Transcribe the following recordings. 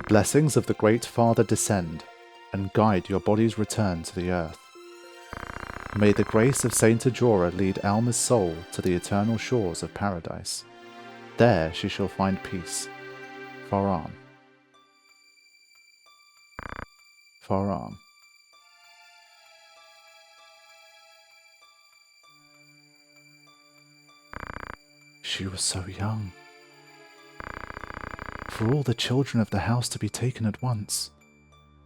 Blessings of the Great Father descend and guide your body's return to the earth. May the grace of Saint Ajora lead Alma's soul to the eternal shores of paradise. There she shall find peace. Faram. Faram. She was so young. For all the children of the house to be taken at once,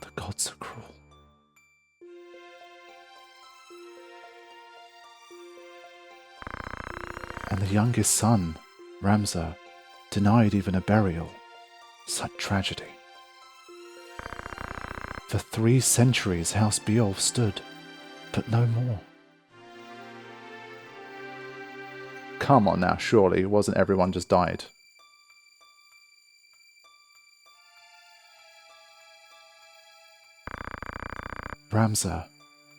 the gods are cruel. And the youngest son, Ramza, denied even a burial. Such tragedy. For 3 centuries House Beowulf stood, but no more. Come on now, surely wasn't everyone just died? Ramza,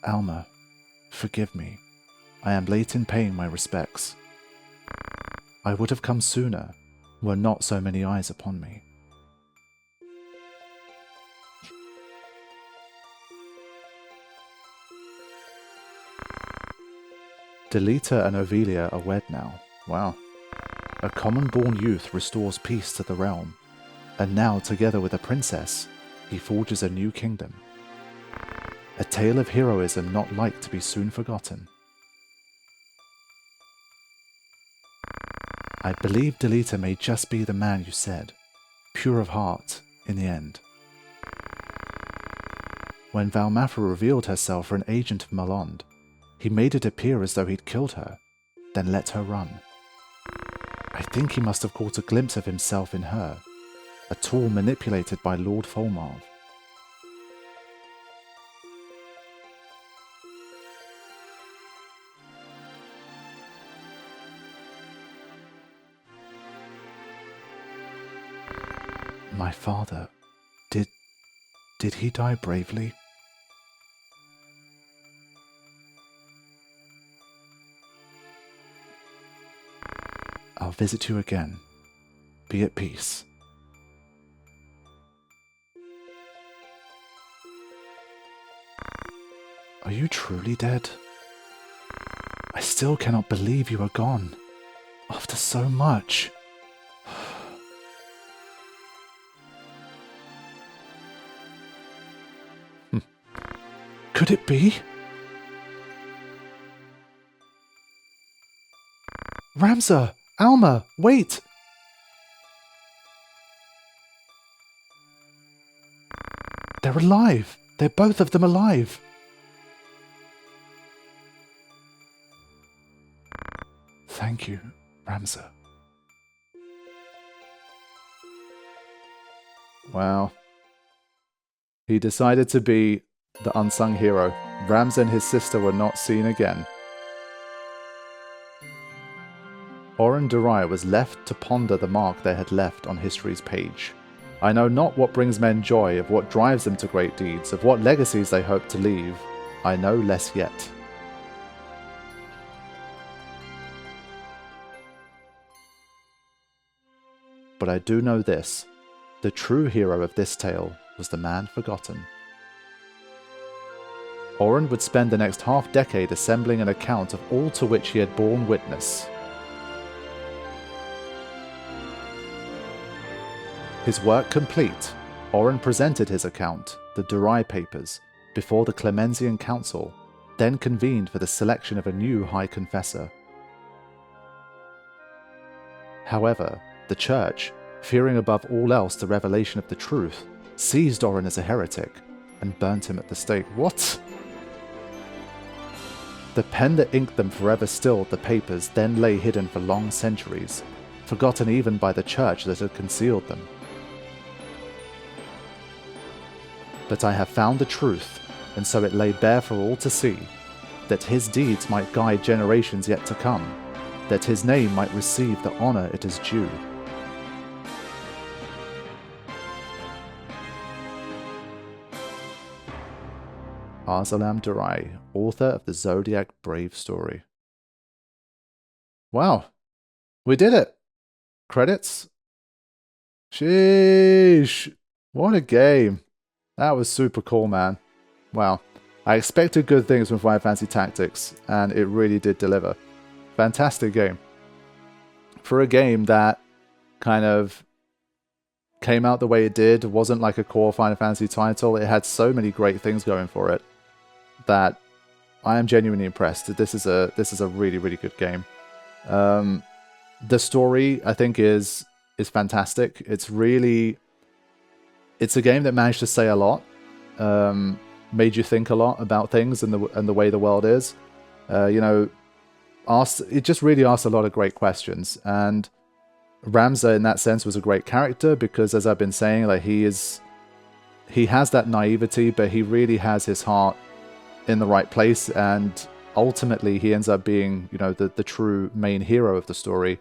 Alma, forgive me. I am late in paying my respects. I would have come sooner, were not so many eyes upon me. Delita and Ovelia are wed now. Wow. A common-born youth restores peace to the realm, and now, together with a princess, he forges a new kingdom. A tale of heroism not like to be soon forgotten. I believe Delita may just be the man you said, pure of heart, in the end. When Valmatha revealed herself for an agent of Malond, he made it appear as though he'd killed her, then let her run. I think he must have caught a glimpse of himself in her, a tool manipulated by Lord Folmarv. My father, did he die bravely? I'll visit you again. Be at peace. Are you truly dead? I still cannot believe you are gone. After so much. Could it be? Ramza! Alma! Wait! They're alive! They're both of them alive! Thank you, Ramza. Wow. He decided to be the unsung hero. Ramza and his sister were not seen again. Oren Durai was left to ponder the mark they had left on history's page. I know not what brings men joy, of what drives them to great deeds, of what legacies they hope to leave. I know less yet. But I do know this. The true hero of this tale was the man forgotten. Oren would spend the next half-decade assembling an account of all to which he had borne witness. His work complete, Oren presented his account, the Durai Papers, before the Clemensian Council, then convened for the selection of a new High Confessor. However, the Church, fearing above all else the revelation of the truth, seized Oren as a heretic and burnt him at the stake. What? The pen that inked them forever stilled the papers then lay hidden for long centuries, forgotten even by the Church that had concealed them. But I have found the truth, and so it lay bare for all to see, that his deeds might guide generations yet to come, that his name might receive the honor it is due. Arsalam Durai, author of the Zodiac Brave story. Wow, we did it! Credits? Sheesh! What a game. That was super cool, man. Wow. I expected good things from Final Fantasy Tactics, and it really did deliver. Fantastic game. For a game that kind of came out the way it did, wasn't like a core Final Fantasy title, it had so many great things going for it that I am genuinely impressed. This is a really, really good game. The story, I think, is fantastic. It's a game that managed to say a lot, made you think a lot about things and the way the world is. It just really asked a lot of great questions. And Ramza, in that sense, was a great character because, as I've been saying, like he has that naivety, but he really has his heart in the right place, and ultimately he ends up being, the true main hero of the story.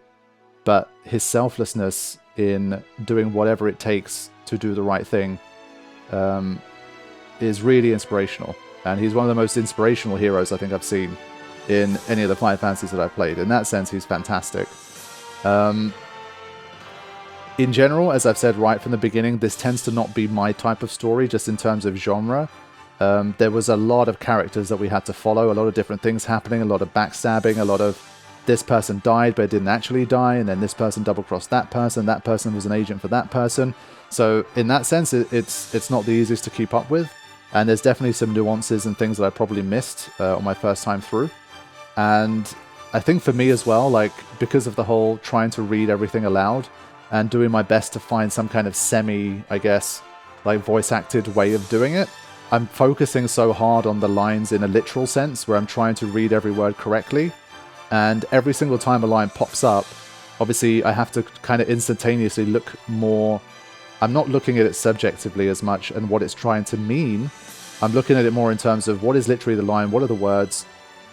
But his selflessness in doing whatever it takes to do the right thing is really inspirational. And he's one of the most inspirational heroes I think I've seen in any of the Final Fantasies that I've played. In that sense, he's fantastic. In general, as I've said right from the beginning, this tends to not be my type of story, just in terms of genre. There was a lot of characters that we had to follow, a lot of different things happening, a lot of backstabbing, a lot of this person died but didn't actually die, and then this person double-crossed that person was an agent for that person. So in that sense, it's not the easiest to keep up with, and there's definitely some nuances and things that I probably missed on my first time through. And I think for me as well, like, because of the whole trying to read everything aloud and doing my best to find some kind of I guess, like voice-acted way of doing it, I'm focusing so hard on the lines in a literal sense, where I'm trying to read every word correctly. And every single time a line pops up, obviously I have to kind of instantaneously look more. I'm not looking at it subjectively as much and what it's trying to mean. I'm looking at it more in terms of what is literally the line, what are the words,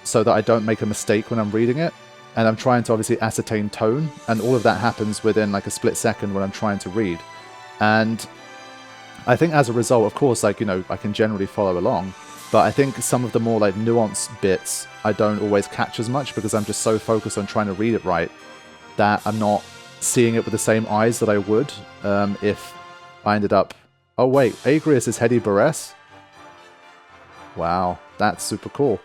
so that I don't make a mistake when I'm reading it. And I'm trying to obviously ascertain tone, and all of that happens within like a split second when I'm trying to read. And I think as a result, of course, like, I can generally follow along, but I think some of the more like nuanced bits I don't always catch as much because I'm just so focused on trying to read it right that I'm not seeing it with the same eyes that I would if I ended up... Oh wait, Agrius is Hedy Barres? Wow, that's super cool.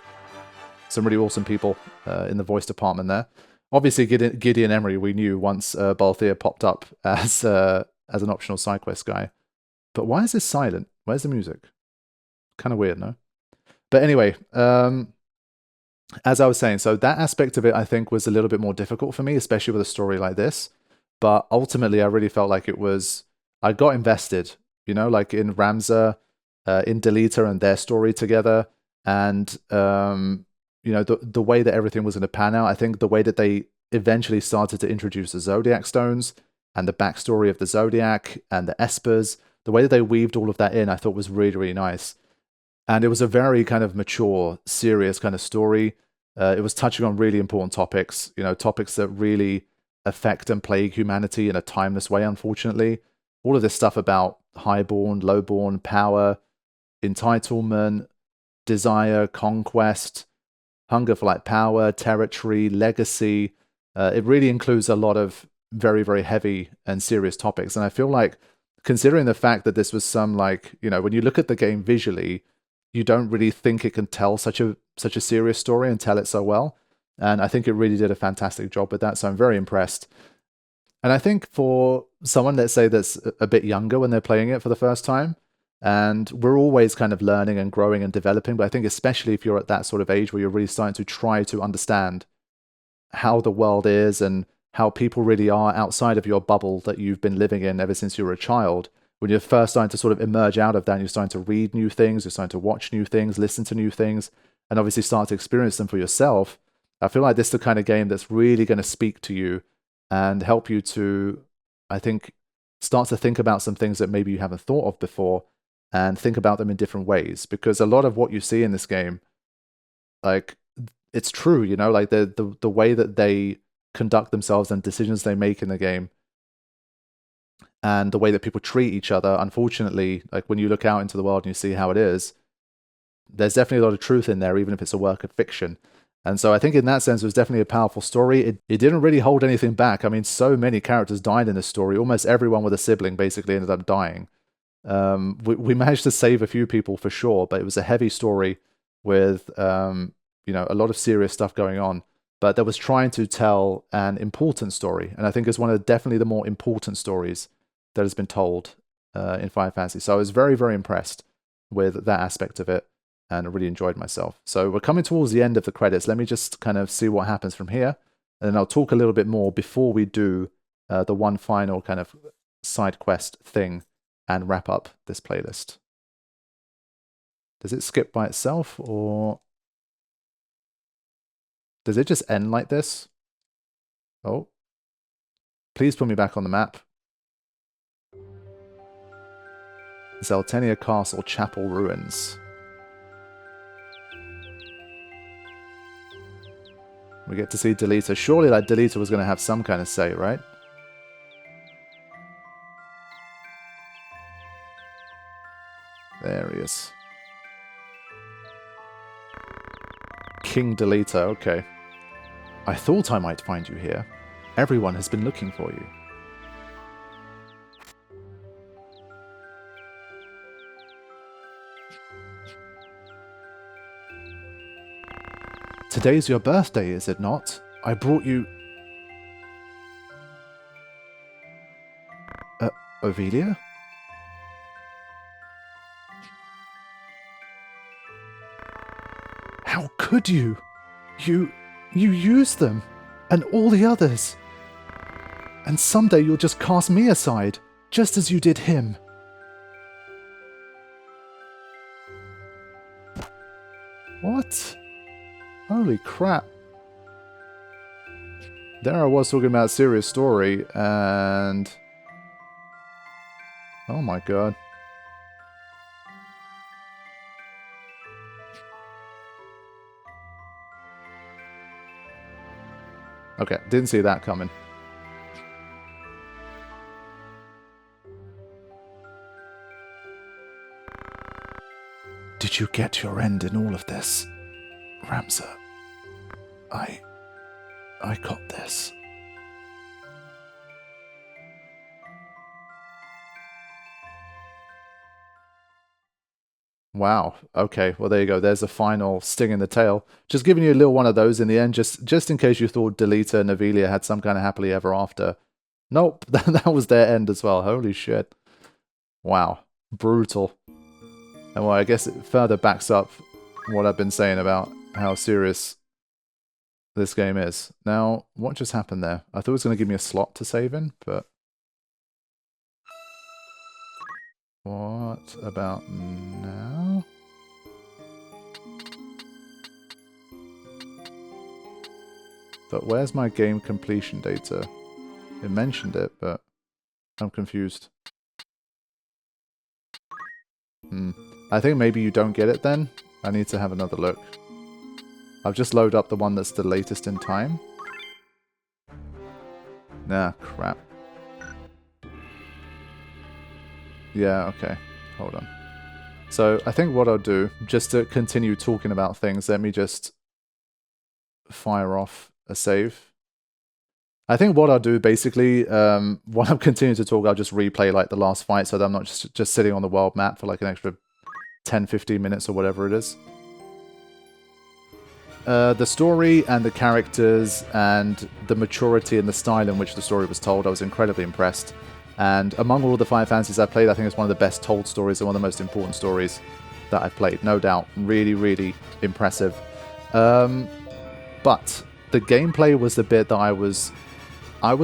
Some really awesome people in the voice department there. Obviously, Gideon Emery we knew once Balthier popped up as an optional side quest guy. But why is this silent? Where's the music? Kind of weird, no? But anyway, as I was saying, so that aspect of it, I think, was a little bit more difficult for me, especially with a story like this. But ultimately, I really felt like I got invested, like in Ramza, in Delita and their story together. And, the way that everything was going to pan out, I think the way that they eventually started to introduce the Zodiac Stones and the backstory of the Zodiac and the Espers, the way that they weaved all of that in, I thought was really, really nice. And it was a very kind of mature, serious kind of story. It was touching on really important topics, topics that really affect and plague humanity in a timeless way, unfortunately. All of this stuff about highborn, lowborn, power, entitlement, desire, conquest, hunger for like power, territory, legacy. It really includes a lot of very, very heavy and serious topics. And I feel like, considering the fact that this was some like, when you look at the game visually, you don't really think it can tell such a serious story and tell it so well. And I think it really did a fantastic job with that. So I'm very impressed. And I think for someone, let's say, that's a bit younger when they're playing it for the first time, and we're always kind of learning and growing and developing, but I think especially if you're at that sort of age where you're really starting to try to understand how the world is and how people really are outside of your bubble that you've been living in ever since you were a child, when you're first starting to sort of emerge out of that, and you're starting to read new things, you're starting to watch new things, listen to new things, and obviously start to experience them for yourself, I feel like this is the kind of game that's really going to speak to you and help you to, I think, start to think about some things that maybe you haven't thought of before and think about them in different ways. Because a lot of what you see in this game, like, it's true, like the way that they conduct themselves and decisions they make in the game and the way that people treat each other, unfortunately, like when you look out into the world and you see how it is, there's definitely a lot of truth in there, even if it's a work of fiction. And so I think in that sense, it was definitely a powerful story. It didn't really hold anything back. I mean, so many characters died in this story. Almost everyone with a sibling basically ended up dying. We managed to save a few people for sure, but it was a heavy story with you know, a lot of serious stuff going on. But that was trying to tell an important story, and I think it's one of definitely the more important stories that has been told in Final Fantasy. So I was very, very impressed with that aspect of it, and I really enjoyed myself. So we're coming towards the end of the credits. Let me just kind of see what happens from here, and then I'll talk a little bit more before we do the one final kind of side quest thing and wrap up this playlist. Does it skip by itself, or does it just end like this? Oh, please put me back on the map. Zeltenia Castle Chapel Ruins. We get to see Delita. Surely like Delita was going to have some kind of say, right? There he is. King Delita, okay. I thought I might find you here. Everyone has been looking for you. Today's your birthday, is it not? I brought you... Ovelia? How could you? You used them, and all the others. And someday you'll just cast me aside, just as you did him. What? Holy crap. There I was talking about a serious story, and... oh my god. Okay, didn't see that coming. Did you get your end in all of this? Ramza, I got this. Wow. Okay. Well, there you go. There's a final sting in the tail. Just giving you a little one of those in the end, just in case you thought Delita and Ovelia had some kind of happily ever after. Nope. That was their end as well. Holy shit. Wow. Brutal. And well, I guess it further backs up what I've been saying about how serious this game is. Now, what just happened there? I thought it was going to give me a slot to save in, but... what about now? But where's my game completion data? It mentioned it, but I'm confused. I think maybe you don't get it then. I need to have another look. I've just loaded up the one that's the latest in time. Nah, crap. Yeah, okay. Hold on. So I think what I'll do, just to continue talking about things, let me just fire off a save. I think what I'll do basically, while I'm continuing to talk, I'll just replay like the last fight so that I'm not just sitting on the world map for like an extra 10-15 minutes or whatever it is. The story and the characters and the maturity and the style in which the story was told, I was incredibly impressed. And among all the Final Fantasies I've played, I think it's one of the best told stories and one of the most important stories that I've played. No doubt. Really, really impressive. But the gameplay was the bit that I was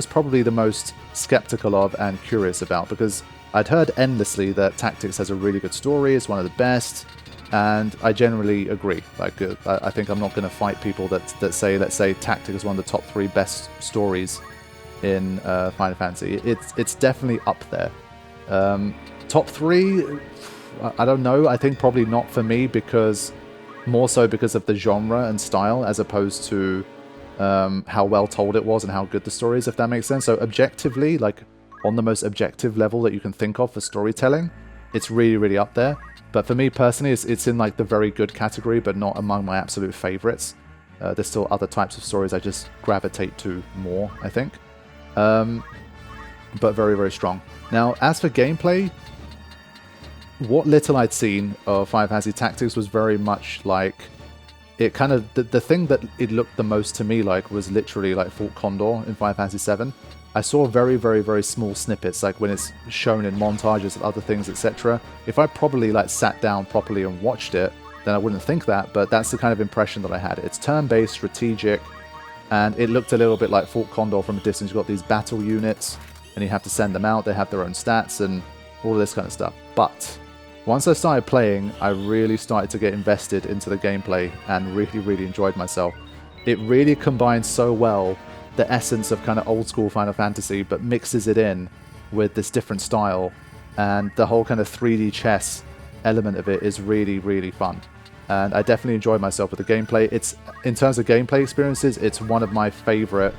probably the most skeptical of and curious about, because I'd heard endlessly that Tactics has a really good story, it's one of the best, and I generally agree. Like, I think I'm not going to fight people that say, let's say, Tactics is one of the top 3 best stories in Final Fantasy. It's definitely up there. Top 3, I don't know. I think probably not for me, because more so because of the genre and style, as opposed to how well told it was and how good the story is, if that makes sense. So objectively, like on the most objective level that you can think of for storytelling, it's really, really up there. But for me personally, it's in like the very good category, but not among my absolute favorites. There's still other types of stories I just gravitate to more, I think. But very, very strong. Now, as for gameplay, what little I'd seen of Final Fantasy Tactics was very much like it kind of the thing that it looked the most to me like was literally like Fort Condor in Final Fantasy VII. I saw very, very, very small snippets, like when it's shown in montages and other things, etc. If I probably like sat down properly and watched it, then I wouldn't think that, but that's the kind of impression that I had. It's turn-based, strategic, and it looked a little bit like Fort Condor from a distance. You've got these battle units, and you have to send them out. They have their own stats and all of this kind of stuff. But once I started playing, I really started to get invested into the gameplay and really, really enjoyed myself. It really combines so well the essence of kind of old school Final Fantasy, but mixes it in with this different style, and the whole kind of 3D chess element of it is really, really fun. And I definitely enjoyed myself with the gameplay. It's, in terms of gameplay experiences, it's one of my favorite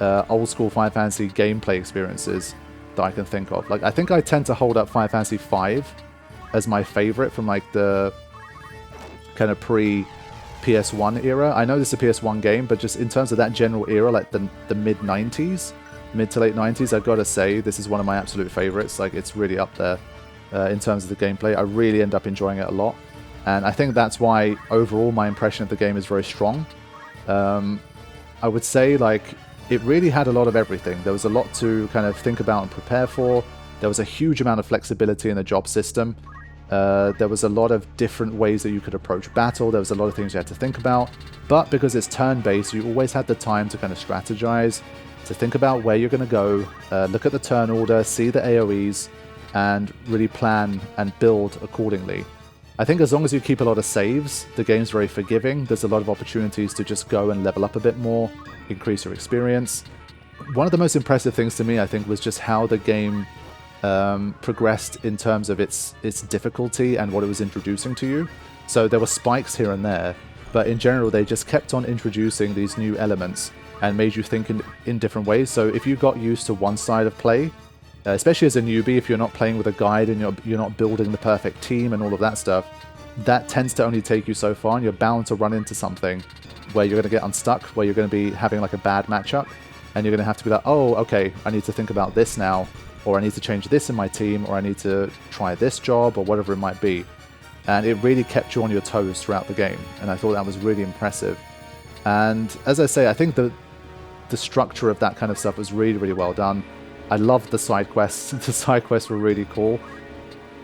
old school Final Fantasy gameplay experiences that I can think of. Like, I think I tend to hold up Final Fantasy V as my favorite from like the kind of pre-PS1 era. I know this is a PS1 game, but just in terms of that general era, like the mid-90s, mid to late 90s, I've got to say this is one of my absolute favorites. Like, it's really up there in terms of the gameplay. I really end up enjoying it a lot, and I think that's why overall my impression of the game is very strong. I would say, like, it really had a lot of everything. There was a lot to kind of think about and prepare for. There was a huge amount of flexibility in the job system. There was a lot of different ways that you could approach battle. There was a lot of things you had to think about. But because it's turn-based, you always had the time to kind of strategize, to think about where you're going to go, look at the turn order, see the AoEs, and really plan and build accordingly. I think as long as you keep a lot of saves, the game's very forgiving. There's a lot of opportunities to just go and level up a bit more, increase your experience. One of the most impressive things to me, I think, was just how the game progressed in terms of its difficulty and what it was introducing to you. So there were spikes here and there, but in general they just kept on introducing these new elements and made you think in different ways. So if you got used to one side of play, especially as a newbie, if you're not playing with a guide and you're not building the perfect team and all of that stuff, that tends to only take you so far, and you're bound to run into something where you're going to get unstuck, where you're going to be having like a bad matchup, and you're going to have to be like, oh, okay, I need to think about this now, or I need to change this in my team, or I need to try this job, or whatever it might be. And it really kept you on your toes throughout the game, and I thought that was really impressive. And as I say, I think the structure of that kind of stuff was really, really well done. I loved the side quests. The side quests were really cool.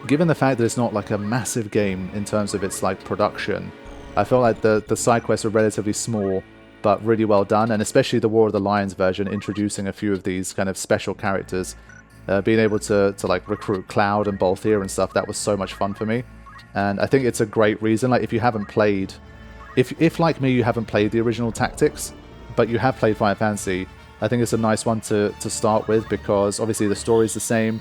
Given the fact that it's not like a massive game in terms of its like production, I felt like the side quests were relatively small, but really well done, and especially the War of the Lions version, introducing a few of these kind of special characters. Being able to like recruit Cloud and Balthier and stuff, that was so much fun for me. And I think it's a great reason, like if you haven't played, if like me you haven't played the original Tactics, but you have played Final Fantasy, I think it's a nice one to start with, because obviously the story's the same,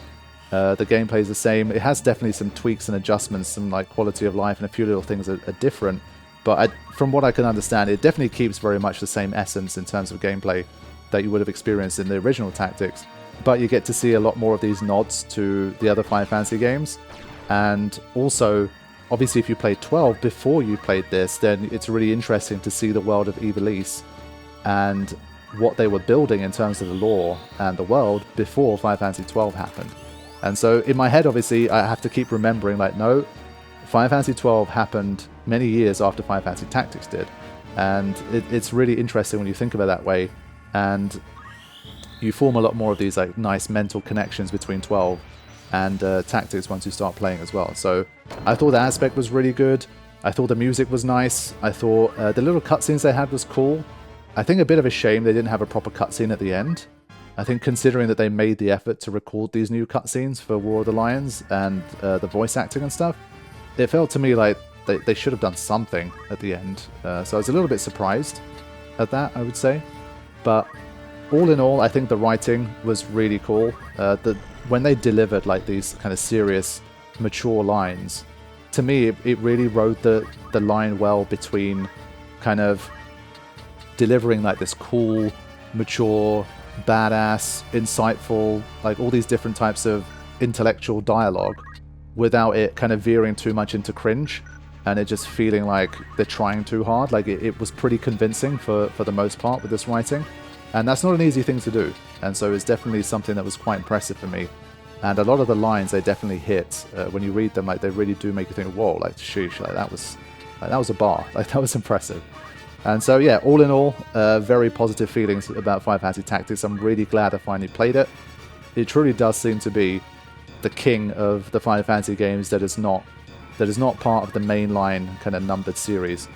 the gameplay's the same. It has definitely some tweaks and adjustments, some like quality of life, and a few little things are different. But from what I can understand, it definitely keeps very much the same essence in terms of gameplay that you would have experienced in the original Tactics. But you get to see a lot more of these nods to the other Final Fantasy games. And also, obviously if you played 12 before you played this, then it's really interesting to see the world of Ivalice and what they were building in terms of the lore and the world before Final Fantasy 12 happened. And so in my head, obviously, I have to keep remembering, like, no, Final Fantasy 12 happened many years after Final Fantasy Tactics did. And it's really interesting when you think of it that way. And you form a lot more of these like nice mental connections between 12 and Tactics once you start playing as well. So I thought that aspect was really good. I thought the music was nice. I thought the little cutscenes they had was cool. I think a bit of a shame they didn't have a proper cutscene at the end. I think considering that they made the effort to record these new cutscenes for War of the Lions and the voice acting and stuff, it felt to me like they should have done something at the end. So I was a little bit surprised at that, I would say. But all in all, I think the writing was really cool. When they delivered like these kind of serious, mature lines, to me, it really rode the line well between kind of delivering like this cool, mature, badass, insightful, like all these different types of intellectual dialogue without it kind of veering too much into cringe and it just feeling like they're trying too hard. Like it was pretty convincing for the most part with this writing. And that's not an easy thing to do. And so it's definitely something that was quite impressive for me. And a lot of the lines they definitely hit when you read them, like they really do make you think, whoa, like sheesh, like that was a bar, like that was impressive. And so yeah, all in all, very positive feelings about Final Fantasy Tactics. I'm really glad I finally played it. It truly does seem to be the king of the Final Fantasy games that is not part of the mainline kind of numbered series.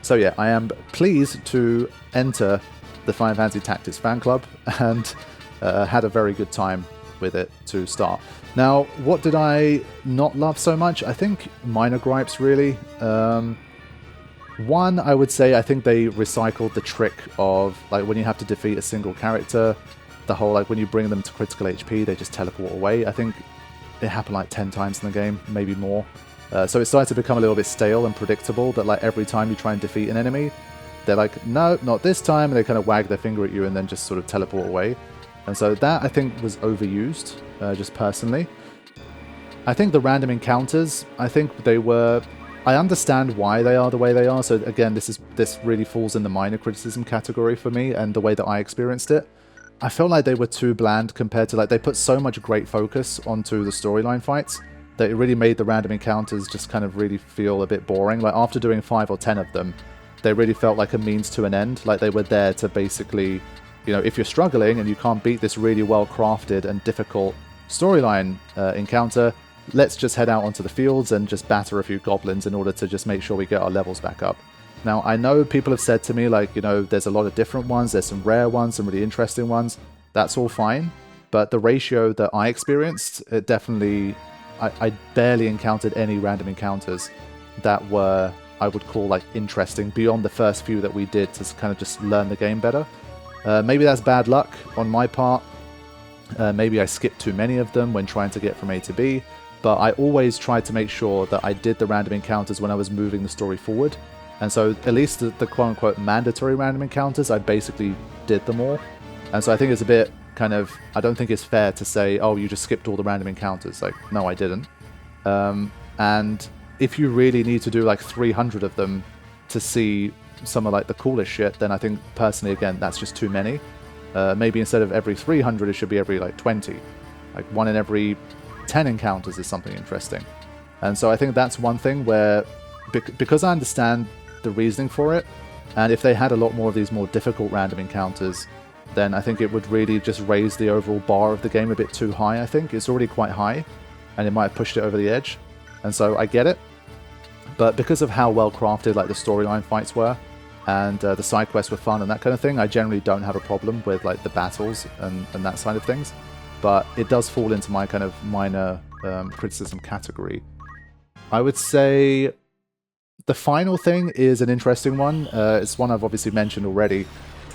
So yeah, I am pleased to enter the Final Fantasy Tactics fan club and had a very good time with it to start. Now, what did I not love so much? I think minor gripes, really. One, I would say, I think they recycled the trick of, like, when you have to defeat a single character, the whole, like, when you bring them to critical HP, they just teleport away. I think it happened, like, 10 times in the game, maybe more. So it started to become a little bit stale and predictable that, like, every time you try and defeat an enemy, they're like, no, not this time, and they kind of wag their finger at you and then just sort of teleport away. And so that, I think, was overused, just personally. I think the random encounters, I think they were... I understand why they are the way they are, so again, this really falls in the minor criticism category for me, and the way that I experienced it. I felt like they were too bland compared to, like, they put so much great focus onto the storyline fights that it really made the random encounters just kind of really feel a bit boring. Like, after doing 5 or 10 of them, they really felt like a means to an end. Like, they were there to basically, you know, if you're struggling and you can't beat this really well-crafted and difficult storyline encounter, let's just head out onto the fields and just batter a few goblins in order to just make sure we get our levels back up. Now, I know people have said to me, like, you know, there's a lot of different ones, there's some rare ones, some really interesting ones. That's all fine, but the ratio that I experienced, it definitely... I barely encountered any random encounters that were, I would call, like, interesting beyond the first few that we did to kind of just learn the game better. Maybe that's bad luck on my part. Maybe I skipped too many of them when trying to get from A to B. But I always tried to make sure that I did the random encounters when I was moving the story forward. And so at least the quote-unquote mandatory random encounters, I basically did them all. And so I think it's a bit kind of... I don't think it's fair to say, oh, you just skipped all the random encounters. Like, no, I didn't. And if you really need to do like 300 of them to see some of like the coolest shit, then I think personally, again, that's just too many. Maybe instead of every 300, it should be every like 20. Like one in every 10 encounters is something interesting. And so I think that's one thing where, because I understand the reasoning for it, and if they had a lot more of these more difficult random encounters, then I think it would really just raise the overall bar of the game a bit too high, I think. It's already quite high, and it might have pushed it over the edge. And so I get it. But because of how well crafted like the storyline fights were, and the side quests were fun and that kind of thing, I generally don't have a problem with like the battles and that side of things. But it does fall into my kind of minor criticism category. I would say the final thing is an interesting one. It's one I've obviously mentioned already,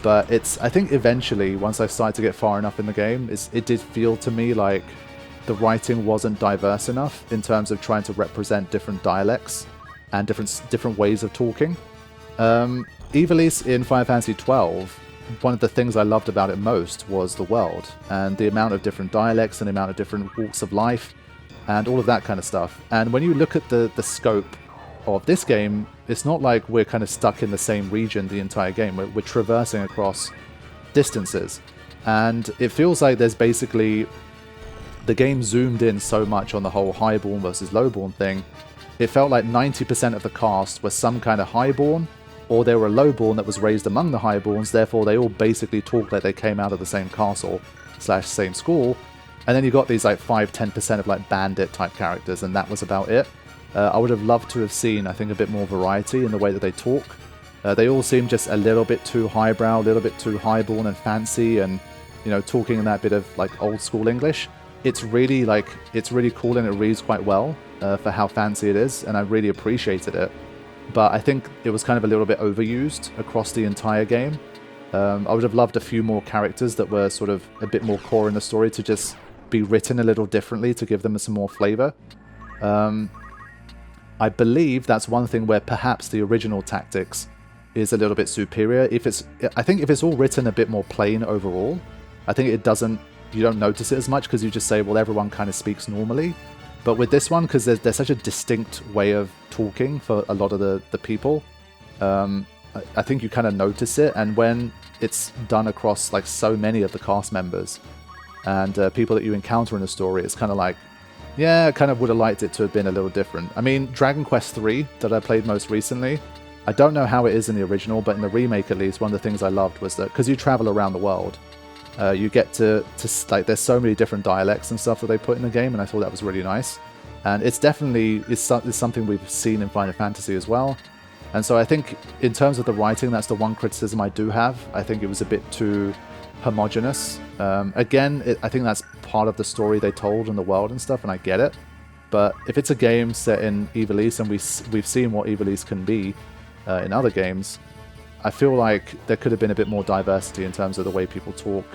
but it's, I think eventually, once I started to get far enough in the game, it did feel to me like the writing wasn't diverse enough in terms of trying to represent different dialects and different ways of talking. Ivalice in Final Fantasy XII, one of the things I loved about it most was the world, and the amount of different dialects and the amount of different walks of life, and all of that kind of stuff. And when you look at the scope of this game, it's not like we're kind of stuck in the same region the entire game. We're traversing across distances. And it feels like there's basically... the game zoomed in so much on the whole highborn versus lowborn thing. It felt like 90% of the cast were some kind of highborn, or they were a lowborn that was raised among the highborns, therefore they all basically talk like they came out of the same castle / same school. And then you got these like 5-10% of like bandit type characters, and that was about it. I would have loved to have seen, I think, a bit more variety in the way that they talk. They all seem just a little bit too highbrow, a little bit too highborn and fancy, and, you know, talking in that bit of like old school English. It's really cool, and it reads quite well for how fancy it is, and I really appreciated it. But I think it was kind of a little bit overused across the entire game. I would have loved a few more characters that were sort of a bit more core in the story to just be written a little differently to give them some more flavor. I believe that's one thing where perhaps the original Tactics is a little bit superior. I think if it's all written a bit more plain overall, I think you don't notice it as much, because you just say, well, everyone kind of speaks normally. But with this one, because there's such a distinct way of talking for a lot of the people, I think you kind of notice it. And when it's done across like so many of the cast members, and people that you encounter in the story, it's kind of like, yeah, I kind of would have liked it to have been a little different. I mean, Dragon Quest III that I played most recently, I don't know how it is in the original, but in the remake at least, one of the things I loved was that because you travel around the world, you get to like, there's so many different dialects and stuff that they put in the game, and I thought that was really nice. And it's definitely it's something we've seen in Final Fantasy as well. And so I think in terms of the writing, that's the one criticism I do have. I think it was a bit too homogenous. Again, I think that's part of the story they told in the world and stuff, and I get it. But if it's a game set in Ivalice, and we've seen what Ivalice can be in other games, I feel like there could have been a bit more diversity in terms of the way people talk.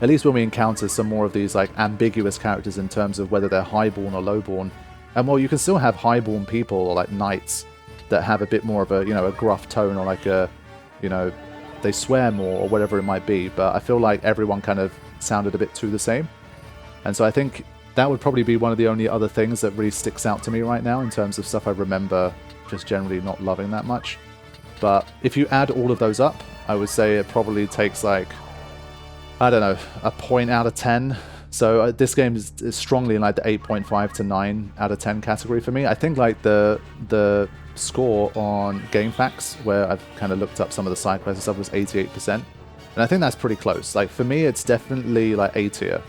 At least when we encounter some more of these like ambiguous characters in terms of whether they're highborn or lowborn. And well, you can still have highborn people or like knights that have a bit more of a, a gruff tone, or like a, they swear more or whatever it might be. But I feel like everyone kind of sounded a bit too the same. And so I think that would probably be one of the only other things that really sticks out to me right now in terms of stuff I remember just generally not loving that much. But if you add all of those up, I would say it probably takes like, I don't know, a point out of 10. So this game is strongly in like the 8.5 to 9 out of 10 category for me. I think like the score on GameFAQs, where I've kind of looked up some of the side quests and stuff, was 88%. And I think that's pretty close. Like for me, it's definitely like A tier.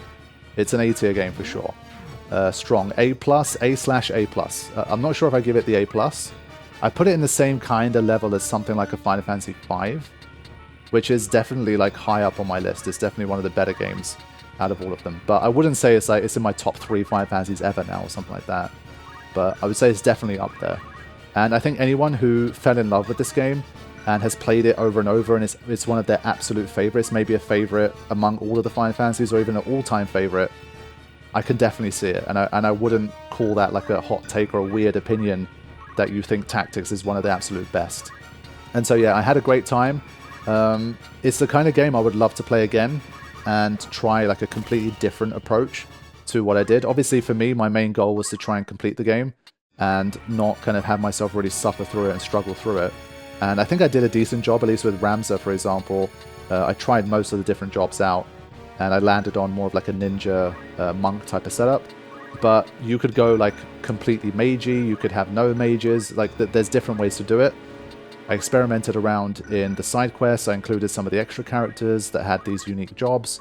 It's an A tier game for sure. Strong. A+, A/A+. I'm not sure if I give it the A+. I put it in the same kind of level as something like a Final Fantasy V, which is definitely like high up on my list. It's definitely one of the better games out of all of them. But I wouldn't say it's like it's in my top 3 Final Fantasies ever now or something like that. But I would say it's definitely up there. And I think anyone who fell in love with this game and has played it over and over, and it's one of their absolute favorites, maybe a favorite among all of the Final Fantasies, or even an all-time favorite, I can definitely see it. And I wouldn't call that like a hot take or a weird opinion that you think Tactics is one of the absolute best. And so yeah, I had a great time. It's the kind of game I would love to play again and try like a completely different approach to what I did. Obviously for me, my main goal was to try and complete the game and not kind of have myself really suffer through it and struggle through it. And I think I did a decent job, at least with Ramza, for example. I tried most of the different jobs out, and I landed on more of like a ninja monk type of setup. But you could go like completely magey, you could have no mages, like there's different ways to do it. I experimented around in the side quests. I included some of the extra characters that had these unique jobs.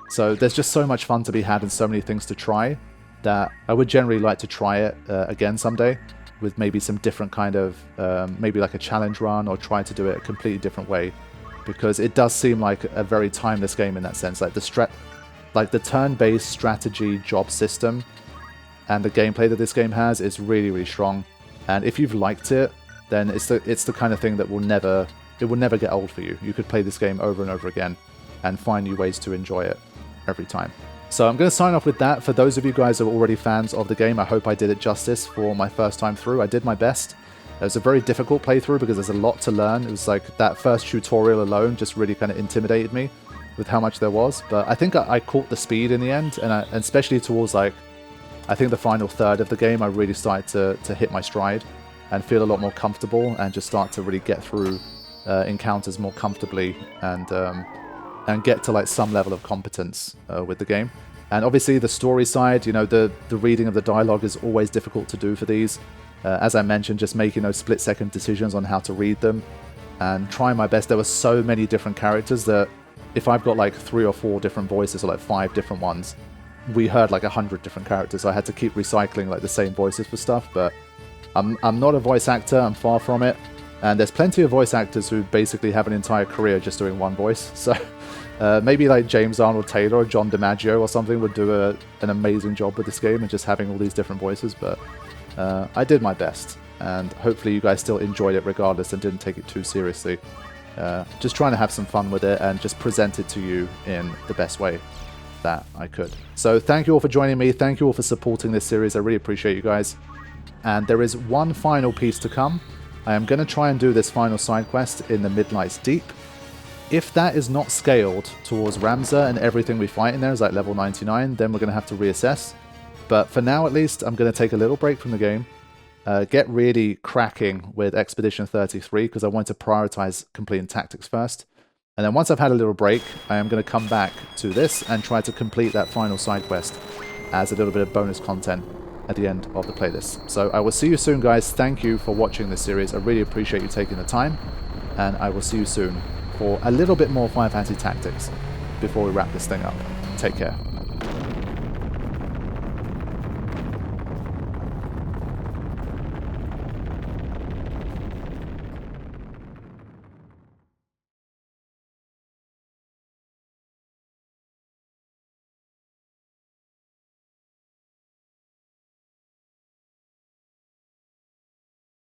So there's just so much fun to be had and so many things to try that I would generally like to try it again someday with maybe some different kind of, maybe like a challenge run, or try to do it a completely different way. Because it does seem like a very timeless game in that sense. Like the turn-based strategy job system and the gameplay that this game has is really, really strong. And if you've liked it, then it's the kind of thing that will never get old for you. You could play this game over and over again and find new ways to enjoy it every time. So I'm going to sign off with that. For those of you guys who are already fans of the game, I hope I did it justice for my first time through. I did my best. It was a very difficult playthrough because there's a lot to learn. It was like that first tutorial alone just really kind of intimidated me with how much there was. But I think I caught the speed in the end, and especially towards like, I think the final third of the game, I really started to hit my stride and feel a lot more comfortable and just start to really get through encounters more comfortably and get to like some level of competence with the game. And obviously the story side, the reading of the dialogue is always difficult to do for these. As I mentioned, just making those split-second decisions on how to read them and trying my best. There were so many different characters that if I've got like 3 or 4 different voices, or like 5 different ones, we heard like 100 different characters. So I had to keep recycling like the same voices for stuff. But I'm not a voice actor, I'm far from it. And there's plenty of voice actors who basically have an entire career just doing one voice. So maybe like James Arnold Taylor or John DiMaggio or something would do an amazing job with this game and just having all these different voices. But I did my best, and hopefully you guys still enjoyed it regardless and didn't take it too seriously. Just trying to have some fun with it and just present it to you in the best way that I could. So thank you all for joining me. Thank you all for supporting this series. I really appreciate you guys. And there is one final piece to come. I am going to try and do this final side quest in the Midlights Deep. If that is not scaled towards Ramza and everything we fight in there is like level 99, then we're going to have to reassess. But for now, at least, I'm going to take a little break from the game, get really cracking with Expedition 33, because I want to prioritize completing Tactics first. And then once I've had a little break, I am going to come back to this and try to complete that final side quest as a little bit of bonus content at the end of the playlist. So I will see you soon, guys. Thank you for watching this series. I really appreciate you taking the time. And I will see you soon for a little bit more Final Fantasy Tactics before we wrap this thing up. Take care.